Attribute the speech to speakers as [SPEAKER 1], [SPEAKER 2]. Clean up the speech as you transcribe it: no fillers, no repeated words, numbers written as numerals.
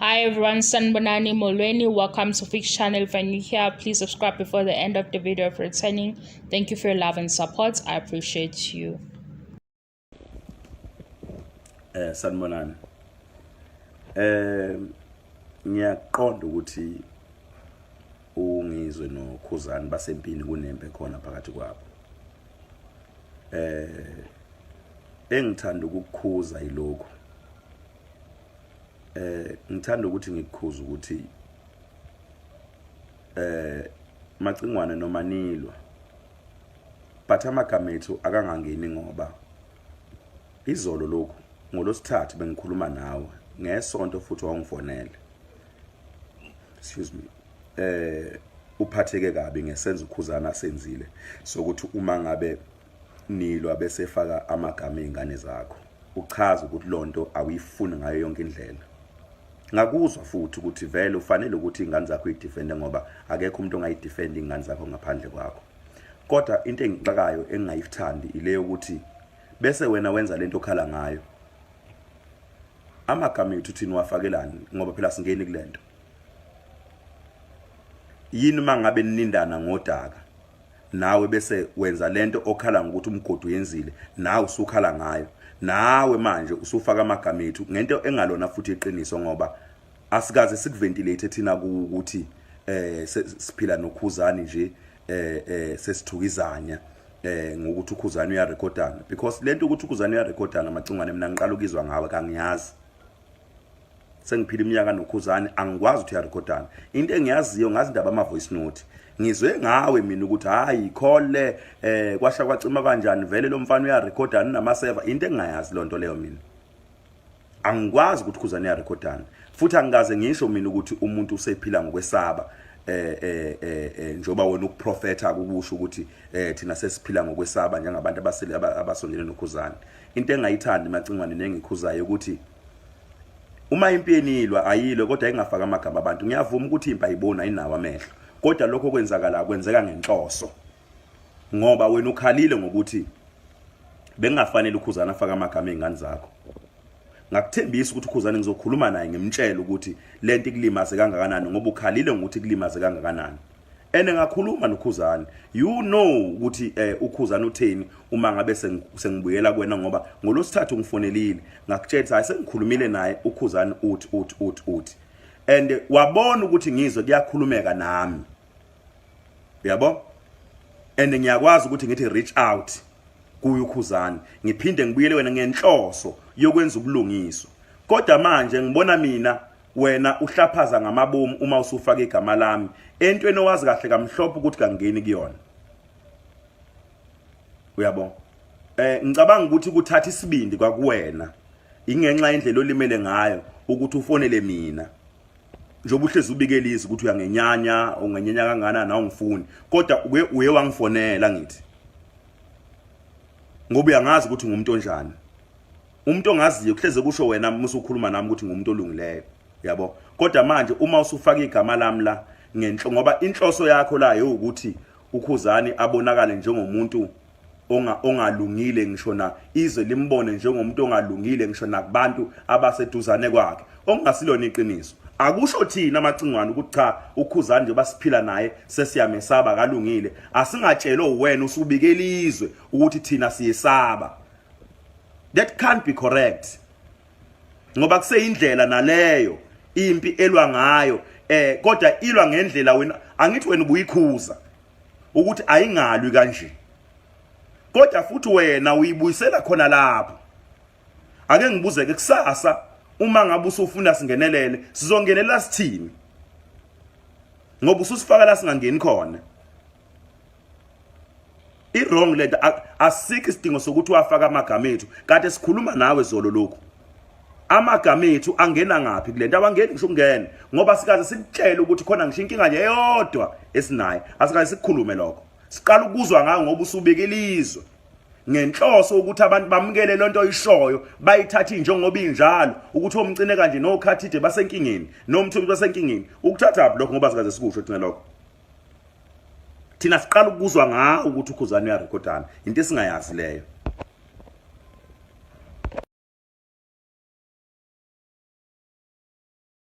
[SPEAKER 1] Hi everyone, Sanbonani Molweni. Welcome to Fix Channel. If you're new here, please subscribe before the end of the video for returning. Thank you for your love and support. I appreciate you.
[SPEAKER 2] Sanbonani. Ngiyaqonda ukuthi ungizwe noKhuzani basempini kunembe khona phakathi kwabo. Engithanda ukukukhuza yilokho. Ngithanda ukuthi ngikukhuza ukuthi Macingwane noma Nilwa but amagama ethu akangangeni ngoba izolo lokho ngolosithathu bengikhuluma nawe ngesonto futhi wangifonela. Excuse me. Uphatheke kabi ngesenzo uKhuzani asenzile sokuthi uma ngabe Nilwa bese faka amagama ezingane zakho uchaza ukuthi lonto awuyifuni ngayo yonke indlela. Ngakuzwa futhi ukuthi vele ufanele ukuthi ingane zakho idefende ngoba akekho umuntu ongayidefend ingane zakho ngaphandle kwakho. Kodwa into engixakayo engingayithandi ile ukuthi bese wena wenza lento okhala ngayo. Amagama ethu thina wafakelani ngoba phela singeni kulento. Yini mangabe ninindana ngodaka nawe bese wenza lento okhala ngokuthi umgodi uyenzile nawe usukhala ngayo. Nawe manje usufaka amagama ethu ngento engalona futhi iqiniso ngoba asikaze sikuventilate thina ukuthi siphila noKhuzani nje sesithukizanya ngokuthi uKhuzani uyarekhodana because lento ukuthi uKhuzani uyarekhodana Macingwane mina ngiqala ukizwa ngawe kangiyazi. Sengiphila iminyaka noKhuzani angikwazi ukuthi uyarekhodana. Into engiyaziyo ngazi indaba ama voice note. Ngizwe ngawe mina ukuthi hayi khole kwasha kwacima kanjani vele lo mfana uyarekhodana nama server into engayazi lonto leyo mina. Angikwazi ukuthi uKhuzani uyarekhodana. Futhi angikaze ngisho mina ukuthi umuntu usephila ngokwesaba njoba wena ukuprofeta akusho ukuthi thina sesiphila ngokwesaba njengabantu abasele abasondele noKhuzani. Into engayithandi Macingwane nengikhuzayo ukuthi uma impi yenilwa ayilwe kodwa ingafaka amagama abantu. Ngiyavuma ukuthi impi ayibona inawo amehlo. Kodwa lokho kwenzakala kwenzeka ngenhloso. Ngoba wena ukhalile ngokuthi bengafanele uKhuzani afaka amagama ezingane zakho. Ngakuthembisa ukuthi uKhuzani ngizokhuluma naye ngimtshela ukuthi lento ikulimaze kangakanani ngoba ukhalile ngokuthi kulimaze kangakanani. Ngakhuluma noKhuzani. You know ukuthi uKhuzani utheni uma ngabe sengibuyela kuwena ngoba ngolosithathu ngifonelile ngakutshela hayi sengikhulumile naye uKhuzani uthi. And wabona ukuthi ngizwe kuyakhulumeka nami. Uyabo? And ngiyakwazi ukuthi ngithi reach out kuye uKhuzani ngiphinde ngibuyele wena ngenhloso yokwenza ubulungiswa. Kodwa manje ngibona mina wena uhlaphaza ngamabomu uma usufaka igama lami entweni owazi kahle kamhlophe ukuthi kangeni kuyona. Uyabo? Ngicabanga ukuthi ukuthatha isibindi kwakuwena ingenxa indlela olimele ngayo ukuthi ufonele mina. Njoba uhlezi ubikelisa ukuthi uyangenyanya ungenyanya kangana na ungifuni kodwa uye wangifonela ngithi ngoba uyangazi ukuthi ngumuntu onjani. Umuntu ongaziyo kuhleze kusho wena musukhuluma nami ukuthi ngumuntu olungileyo. Yabo? Kodwa manje uma usufaka igama lami la ngenhlo ngoba inhloso yakho la ukuthi uKhuzani abonakale njengomuntu ongalungile ngisho na izwe limbone njengomuntu ongalungile ngisho nakubantu abaseduzane kwakhe ongasilona iqiniso. Akusho thina Macingwane ukuthi cha uKhuzani nje basiphila naye sesiyamesaba kalungile asingatshelo wena usubikelizwe ukuthi thina siyesaba. That can't be correct. Ngoba kuseyindlela naleyo impi elwa ngayo kodwa ilwa ngendlela wena angithi wena ubuyikhuza ukuthi ayingalwi kanje. Kodwa futhi wena uyibuyisela khona lapho. Ake ngibuze ke kusasa uma ngabe usufuna singenelele sizongenela sithini ngoba ususifaka la singangeni khona. I-wrong letter asikho isidingo sokuthi wafaka amagama ethu kade sikhuluma nawe zolo lokho. Amagama ethu angena ngapi kulento abangeni ngisho ungene ngoba sikaze sikutshela ukuthi khona ngisho inkinga nje eyodwa esinayo asikaze sikukhulume lokho. Siqala ukuzwa ngayo ngoba usubekelizwe ngenhloso ukuthi abantu bamukele lonto oyishoyo bayithatha njengoba injalo ukuthi omcine kanje noKhathide basenkingeni nomthumbi basenkingeni ukuthatha lapho lokho ngoba sikaze sikusho thina lokho. Thina siqala ukuzwa ngayo ukuthi uKhuzani uyarekhodana into esingayazi leyo.